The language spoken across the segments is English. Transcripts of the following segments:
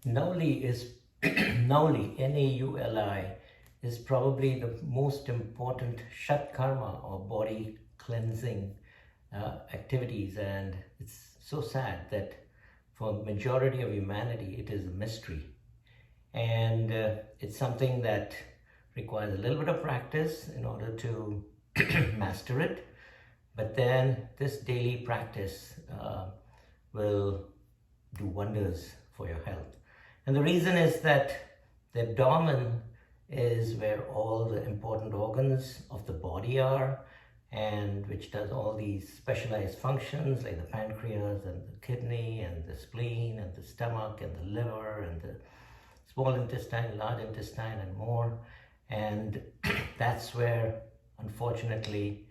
Nauli is Nauli, Nauli, is probably the most important shat karma or body cleansing activities, and it's so sad that for the majority of humanity it is a mystery, and it's something that requires a little bit of practice in order to master it. But then this daily practice will do wonders for your health. And the reason is that the abdomen is where all the important organs of the body are, and which does all these specialized functions like the pancreas and the kidney and the spleen and the stomach and the liver and the small intestine, large intestine, and more. And that's where, unfortunately,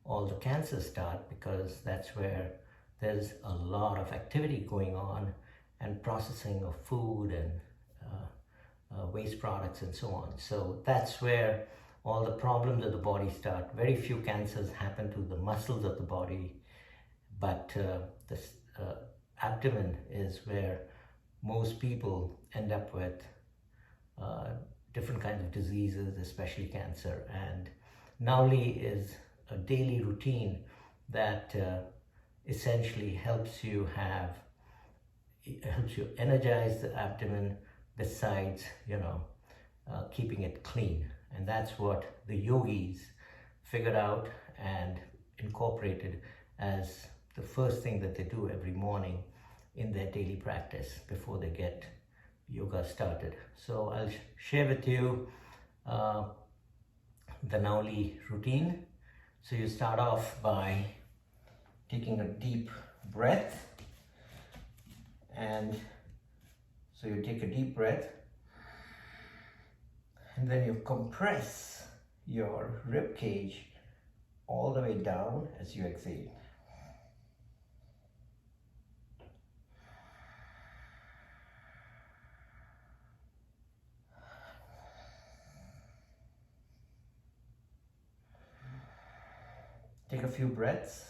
all the cancers start, because that's where there's a lot of activity going on and processing of food and waste products and so on. So that's where all the problems of the body start. Very few cancers happen to the muscles of the body, but the abdomen is where most people end up with different kinds of diseases, especially cancer. And Nauli is a daily routine that essentially helps you energize the abdomen, besides keeping it clean. And that's what the yogis figured out and incorporated as the first thing that they do every morning in their daily practice before they get yoga started. So I'll share with you the Nauli routine. So you start off by taking a deep breath, and so you take a deep breath, and then you compress your rib cage all the way down as you exhale. Take a few breaths.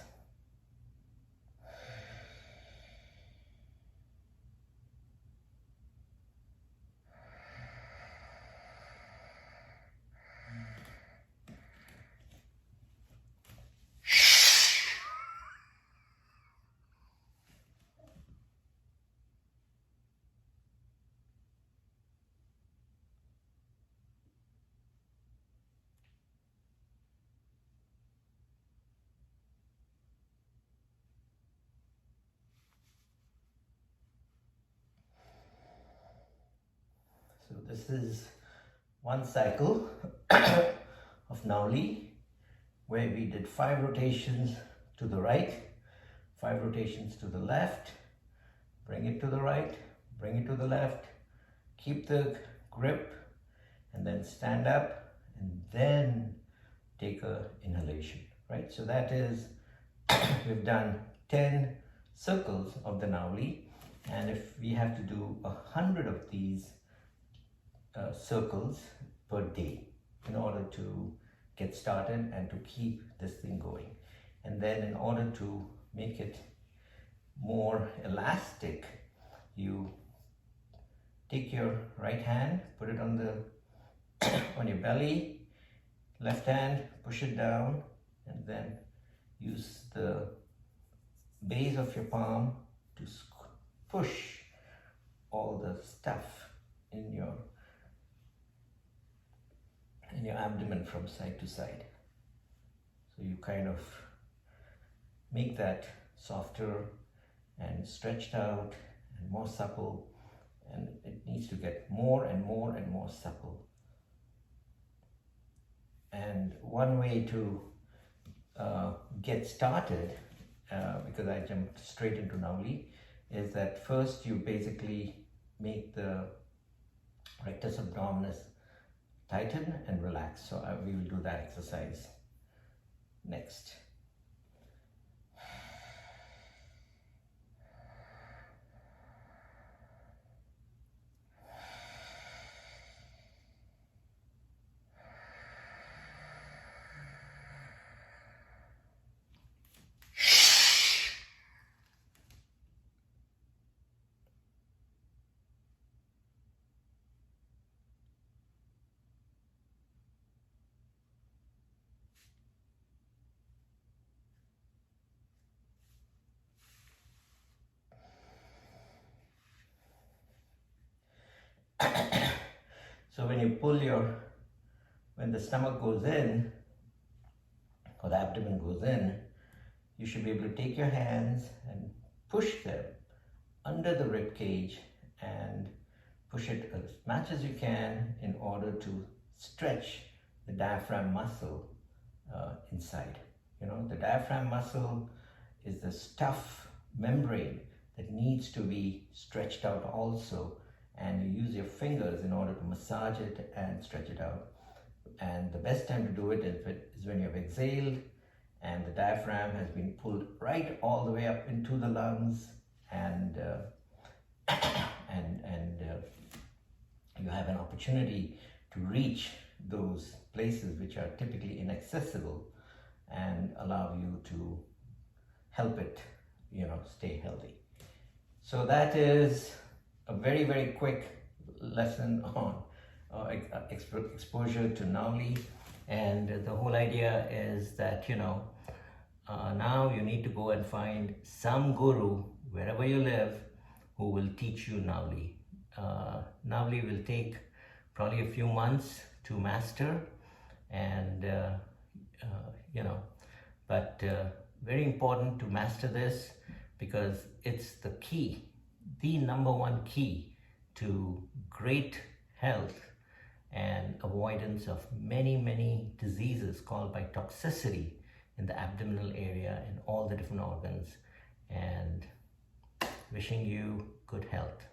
So this is one cycle of Nauli, where we did 5 rotations to the right, 5 rotations to the left, bring it to the right, bring it to the left, keep the grip, and then stand up, and then take a inhalation, right? So that is, we've done 10 circles of the Nauli, and if we have to do 100 of these circles per day in order to get started and to keep this thing going. And then in order to make it more elastic, you take your right hand, put it on the on your belly, left hand, push it down, and then use the base of your palm to push all the stuff in your abdomen from side to side. So you kind of make that softer and stretched out and more supple, and it needs to get more and more and more supple. And one way to get started, because I jumped straight into Nauli, is that first you basically make the rectus abdominis tighten and relax. So we will do that exercise next. So when the stomach goes in, or the abdomen goes in, you should be able to take your hands and push them under the rib cage and push it as much as you can in order to stretch the diaphragm muscle inside. You know, the diaphragm muscle is the tough membrane that needs to be stretched out also, and you use your fingers in order to massage it and stretch it out. And the best time to do it is when you have exhaled and the diaphragm has been pulled right all the way up into the lungs, and you have an opportunity to reach those places which are typically inaccessible and allow you to help it, you know, stay healthy. So that is a very, very quick lesson on exposure to Nauli. And the whole idea is that, you know, now you need to go and find some guru wherever you live who will teach you Nauli. Nauli will take probably a few months to master, and you know, but very important to master this, because it's the key, the number one key to great health and avoidance of many, many diseases caused by toxicity in the abdominal area and all the different organs. And wishing you good health.